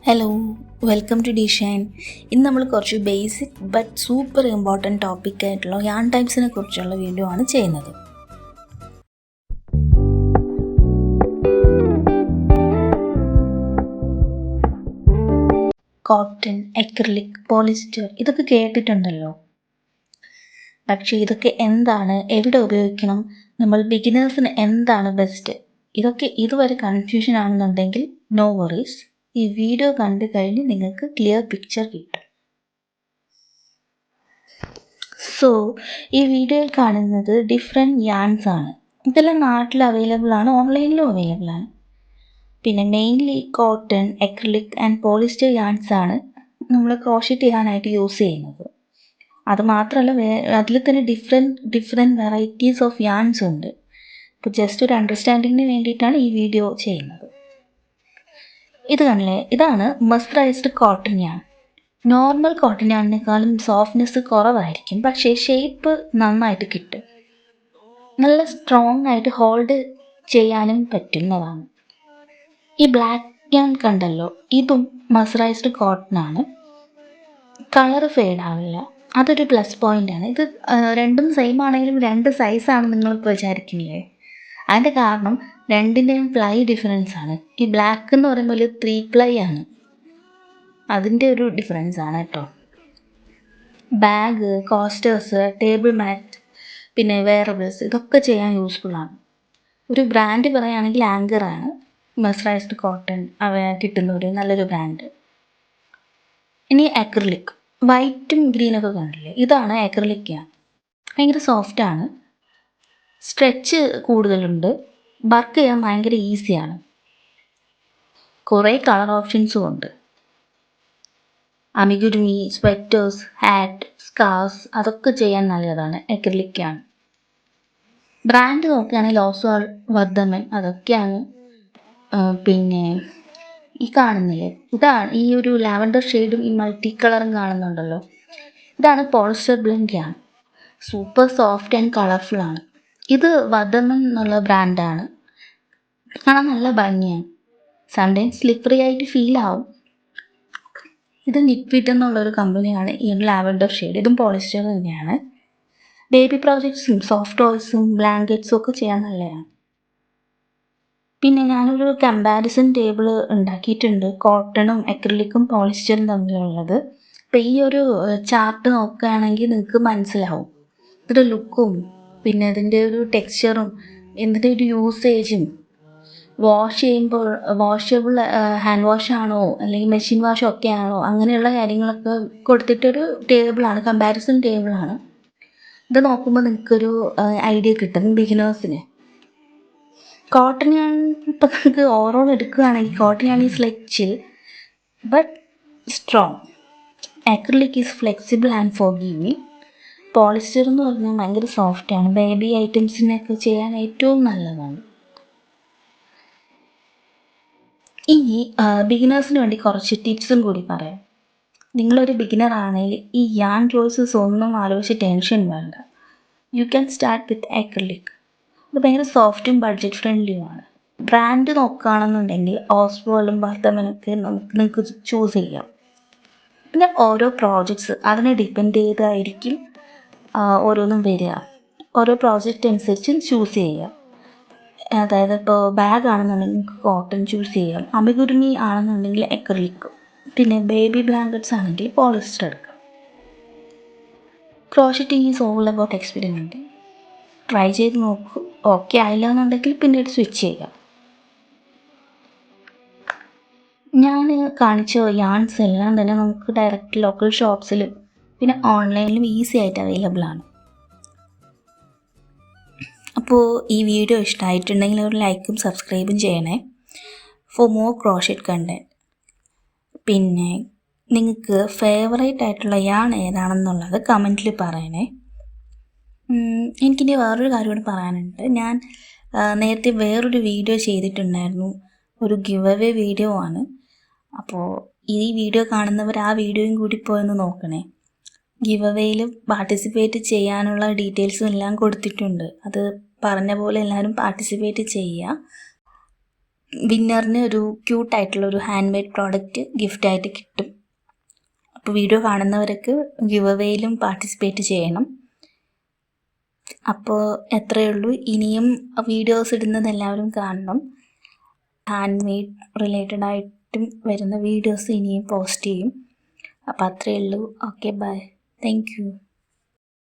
Hello, welcome to ഡിഷൈൻ. ഇന്ന് നമ്മൾ കുറച്ച് ബേസിക് ബട്ട് സൂപ്പർ ഇമ്പോർട്ടൻറ്റ് ടോപ്പിക്കായിട്ടുള്ള യാൺ ടൈപ്സിനെ കുറിച്ചുള്ള വീഡിയോ ആണ് ചെയ്യുന്നത്. കോട്ടൺ, അക്രിലിക്, പോളിസ്റ്റർ ഇതൊക്കെ കേട്ടിട്ടുണ്ടല്ലോ. പക്ഷേ ഇതൊക്കെ എന്താണ്, എവിടെ ഉപയോഗിക്കണം, നമ്മൾ ബിഗിനേഴ്സിന് എന്താണ് ബെസ്റ്റ്, ഇതൊക്കെ ഇതുവരെ കൺഫ്യൂഷൻ ആണെന്നുണ്ടെങ്കിൽ നോ വറീസ്. ഈ വീഡിയോ കണ്ടു കഴിഞ്ഞ് നിങ്ങൾക്ക് ക്ലിയർ പിക്ചർ കിട്ടും. സോ ഈ വീഡിയോയിൽ കാണുന്നത് ഡിഫറെൻറ്റ് യാൺസ് ആണ്. ഇതെല്ലാം നാട്ടിൽ അവൈലബിൾ ആണ്, ഓൺലൈനിലും അവൈലബിൾ ആണ്. പിന്നെ mainly cotton, acrylic and polyester yarns ആണ് നമ്മൾ ക്രോഷറ്റ് ചെയ്യാനായിട്ട് യൂസ് ചെയ്യുന്നത്. അതുമാത്രമല്ല അതിൽ തന്നെ ഡിഫറെൻറ്റ് വെറൈറ്റീസ് ഓഫ് യാൺസ് ഉണ്ട്. ഇപ്പോൾ ജസ്റ്റ് ഒരു അണ്ടർസ്റ്റാൻഡിങ്ങിന് വേണ്ടിയിട്ടാണ് ഈ വീഡിയോ ചെയ്യുന്നത്. ഇത് കണ്ടില്ലേ, ഇതാണ് mercerised cotton yarn. Normal cotton യാണിനേക്കാളും സോഫ്റ്റ്നെസ് കുറവായിരിക്കും, പക്ഷേ ഷേപ്പ് നന്നായിട്ട് കിട്ടും. നല്ല സ്ട്രോങ് ആയിട്ട് ഹോൾഡ് ചെയ്യാനും പറ്റുന്നതാണ്. ഈ ബ്ലാക്ക് യാൺ കണ്ടല്ലോ, ഇതും മെർസറൈസ്ഡ് കോട്ടൺ ആണ്. കളറ് ഫെയ്ഡ് ആവില്ല, അതൊരു പ്ലസ് പോയിൻ്റ് ആണ്. ഇത് രണ്ടും സെയിം ആണെങ്കിലും രണ്ട് സൈസാണ് നിങ്ങൾക്ക് വിചാരിക്കുന്നില്ലേ. അതിൻ്റെ കാരണം രണ്ടിൻ്റെയും പ്ലൈ ഡിഫറൻസ് ആണ്. ഈ ബ്ലാക്ക് എന്ന് പറയുമ്പോൾ 3 പ്ലൈ ആണ്, അതിൻ്റെ ഒരു ഡിഫറൻസ് ആണ് കേട്ടോ. ബാഗ്, കോസ്റ്റേഴ്സ്, ടേബിൾ മാറ്റ്, പിന്നെ വെയറബിൾസ് ഇതൊക്കെ ചെയ്യാൻ യൂസ്ഫുള്ളാണ്. ഒരു ബ്രാൻഡ് പറയുകയാണെങ്കിൽ ആങ്കറാണ് മെർസറൈസ്ഡ് കോട്ടൺ കിട്ടുന്ന ഒരു നല്ലൊരു ബ്രാൻഡ്. ഇനി അക്രിലിക്, വൈറ്റും ഗ്രീനൊക്കെ കണ്ടില്ലേ, ഇതാണ് അക്രിലിക് യാൺ. ഭയങ്കര സോഫ്റ്റാണ്, സ്ട്രെച്ച് കൂടുതലുണ്ട്, വർക്ക് ചെയ്യാൻ ഭയങ്കര ഈസിയാണ്. കുറേ കളർ ഓപ്ഷൻസും ഉണ്ട്. അമിഗുരുമി, സ്വെറ്റേഴ്സ്, ഹാറ്റ്, സ്കാർസ് അതൊക്കെ ചെയ്യാൻ നല്ലതാണ് അക്രിലിക് യാൺ. ബ്രാൻഡ് നോക്കുകയാണെങ്കിൽ ഓസ്വാൾ, വർദ്ധമൻ അതൊക്കെയാണ്. പിന്നെ ഈ കാണുന്നില്ലേ, ഇതാണ് ഈ ഒരു ലാവൻഡർ ഷെയ്ഡും ഈ മൾട്ടി കളറും കാണുന്നുണ്ടല്ലോ, ഇതാണ് polyester blend yarn. Super soft and colourful ആണ്. ഇത് വർദ്ധമൻ എന്നുള്ള ബ്രാൻഡാണ്. കാണാൻ നല്ല ഭംഗിയാണ്, സംടൈംസ് സ്ലിപ്പറി ആയിട്ട് ഫീൽ ആവും. ഇത് നിക്വിറ്റ് എന്നുള്ളൊരു കമ്പനിയാണ് ഈ ലാവൻഡർ ഷെയ്ഡ്. ഇതും പോളിസ്റ്റർ തന്നെയാണ്. ബേബി പ്രോജക്ട്സും സോഫ്റ്റ് ടോയ്സും ബ്ലാങ്കറ്റ്സും ഒക്കെ ചെയ്യാൻ നല്ലതാണ്. പിന്നെ ഞാനൊരു കമ്പാരിസൺ ടേബിൾ ഉണ്ടാക്കിയിട്ടുണ്ട്, കോട്ടണും അക്രിലിക്കും പോളിസ്റ്ററും തമ്മിലുള്ളത്. അപ്പോൾ ഈ ഒരു ചാർട്ട് നോക്കുകയാണെങ്കിൽ നിങ്ങൾക്ക് മനസ്സിലാവും ഇതിൻ്റെ ലുക്കും, പിന്നെ ഇതിൻ്റെ ഒരു ടെക്സ്ചറും, ഇതിൻ്റെ ഒരു യൂസേജും, വാഷ് ചെയ്യുമ്പോൾ വാഷബിൾ ഹാൻഡ് വാഷ് ആണോ അല്ലെങ്കിൽ മെഷീൻ വാഷ് ഒക്കെ ആണോ, അങ്ങനെയുള്ള കാര്യങ്ങളൊക്കെ കൊടുത്തിട്ടൊരു ടേബിളാണ്, കമ്പാരിസൺ ടേബിളാണ്. ഇത് നോക്കുമ്പോൾ നിങ്ങൾക്കൊരു ഐഡിയ കിട്ടും ബിഗിനേഴ്സിന്. കോട്ടൺ യാൺ ഇപ്പം നിങ്ങൾക്ക് ഓവറോൾ എടുക്കുകയാണെങ്കിൽ cotton yarn is like chill but strong. Acrylic is flexible and forgiving. Polyester എന്ന് പറഞ്ഞാൽ ഭയങ്കര സോഫ്റ്റാണ്, ബേബി ഐറ്റംസിനൊക്കെ ചെയ്യാൻ ഏറ്റവും നല്ലതാണ്. ഇനി ബിഗിനേഴ്സിന് വേണ്ടി കുറച്ച് ടിപ്സും കൂടി പറയാം. നിങ്ങളൊരു ബിഗിനർ ആണെങ്കിൽ ഈ യാൺ ചോയ്സസ് ഒന്നും ആലോചിച്ച് ടെൻഷൻ വേണ്ട. You can start with acrylic. അത് ഭയങ്കര സോഫ്റ്റും ബഡ്ജറ്റ് ഫ്രണ്ട്ലിയുമാണ്. ബ്രാൻഡ് നോക്കുകയാണെന്നുണ്ടെങ്കിൽ ഓസ്വാളും വർദ്ധമനൊക്കെ നിങ്ങൾക്ക് ചൂസ് ചെയ്യാം. പിന്നെ ഓരോ പ്രോജക്ട്സ് അതിനെ ഡിപ്പെൻഡ് ചെയ്തായിരിക്കും ഓരോന്നും വരിക. ഓരോ പ്രോജക്റ്റ് അനുസരിച്ച് ചൂസ് ചെയ്യുക. അതായത് ഇപ്പോൾ ബാഗ് ആണെന്നുണ്ടെങ്കിൽ കോട്ടൺ ചൂസ് ചെയ്യാം, അമിഗുരുമി ആണെന്നുണ്ടെങ്കിൽ അക്രിലിക്, പിന്നെ ബേബി ബ്ലാങ്കറ്റ്സ് ആണെങ്കിൽ പോളിസ്റ്റർ എടുക്കാം. Crocheting is all about experiment. Try ചെയ്ത് നോക്കൂ, ഓക്കെ ആയില്ല എന്നുണ്ടെങ്കിൽ പിന്നീട് സ്വിച്ച് ചെയ്യുക. ഞാൻ കാണിച്ച യാൺസ് എല്ലാം തന്നെ നമുക്ക് ഡയറക്റ്റ് ലോക്കൽ ഷോപ്സിലും പിന്നെ ഓൺലൈനിലും ഈസി ആയിട്ട് അവൈലബിൾ ആണ്. അപ്പോൾ ഈ വീഡിയോ ഇഷ്ടമായിട്ടുണ്ടെങ്കിൽ ഒരു ലൈക്കും സബ്സ്ക്രൈബും ചെയ്യണേ ഫോർ മോർ ക്രോഷറ്റ് കണ്ടൻറ്റ്. പിന്നെ നിങ്ങൾക്ക് ഫേവറേറ്റ് ആയിട്ടുള്ള യാൺ ഏതാണെന്നുള്ളത് കമൻറ്റിൽ പറയണേ. എനിക്കിനി വേറൊരു കാര്യം കൂടി പറയാനുണ്ട്. ഞാൻ നേരത്തെ വേറൊരു വീഡിയോ ചെയ്തിട്ടുണ്ടായിരുന്നു, ഒരു ഗിവ് അവേ വീഡിയോ ആണ്. അപ്പോൾ ഈ വീഡിയോ കാണുന്നവർ ആ വീഡിയോയും കൂടി പോയൊന്ന് നോക്കണേ. ഗിവ് അവേയിൽ പാർട്ടിസിപ്പേറ്റ് ചെയ്യാനുള്ള ഡീറ്റെയിൽസും എല്ലാം കൊടുത്തിട്ടുണ്ട്. അത് പറഞ്ഞ പോലെ എല്ലാവരും പാർട്ടിസിപ്പേറ്റ് ചെയ്യുക. വിന്നറിന് ഒരു ക്യൂട്ടായിട്ടുള്ളൊരു ഹാൻഡ് മെയ്ഡ് പ്രോഡക്റ്റ് ഗിഫ്റ്റായിട്ട് കിട്ടും. അപ്പോൾ വീഡിയോ കാണുന്നവർക്ക് ഗിവ് അവേയിലും പാർട്ടിസിപ്പേറ്റ് ചെയ്യണം. അപ്പോൾ എത്രയേ ഉള്ളൂ. ഇനിയും വീഡിയോസ് ഇടുന്നത് എല്ലാവരും കാണണം. ഹാൻഡ് മെയ്ഡ് റിലേറ്റഡ് ആയിട്ടും വരുന്ന വീഡിയോസ് ഇനിയും പോസ്റ്റ് ചെയ്യും. അപ്പോൾ അത്രയേ ഉള്ളൂ. Okay, bye. Thank U.